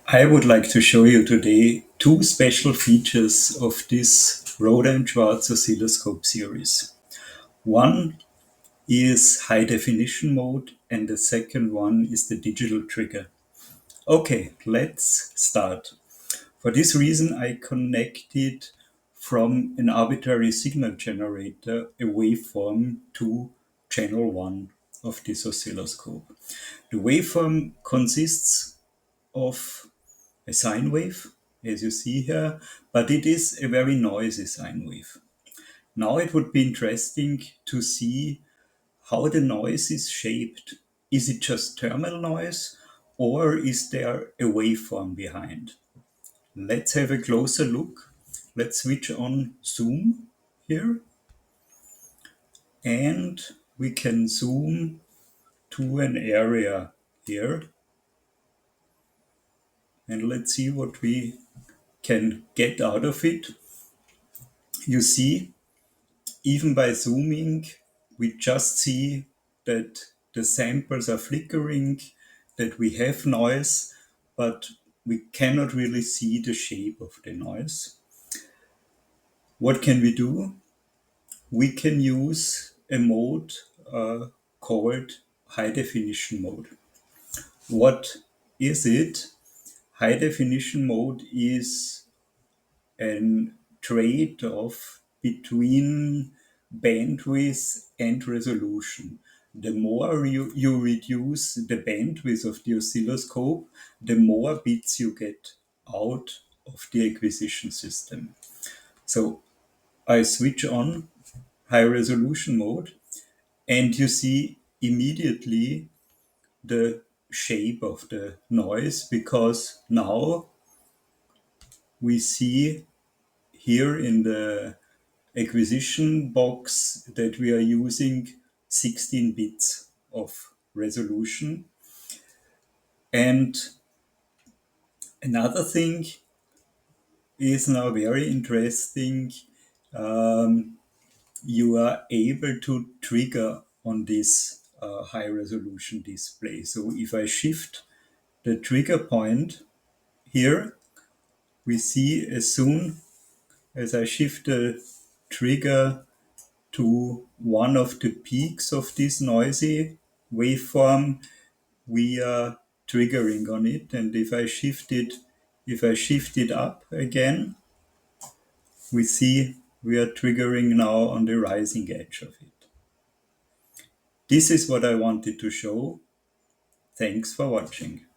I would like to show you today two special features of this Roda and Schwarz oscilloscope series. One is high definition mode and the second one is the digital trigger. Okay, let's start. For this reason, I connected from an arbitrary signal generator a waveform to channel 1 of this oscilloscope. The waveform consists of a sine wave, as you see here, but it is a very noisy sine wave. Now it would be interesting to see how the noise is shaped. Is it just thermal noise or is there a waveform behind? Let's have a closer look. Let's switch on zoom here and we can zoom to an area here and let's see what we can get out of it. You see, even by zooming, we just see that the samples are flickering, that we have noise, but we cannot really see the shape of the noise. What can we do? We can use a mode called high definition mode. What is it? High definition mode is a trade-off between bandwidth and resolution. The more you reduce the bandwidth of the oscilloscope, the more bits you get out of the acquisition system. So I switch on high resolution mode and you see immediately the shape of the noise because now we see here in the acquisition box that we are using 16 bits of resolution. And another thing is now very interesting. You are able to trigger on this high resolution display. So if I shift the trigger point here, we see as soon as I shift the trigger to one of the peaks of this noisy waveform, we are triggering on it. And if I shift it up again, we see we are triggering now on the rising edge of it. This is what I wanted to show. Thanks for watching.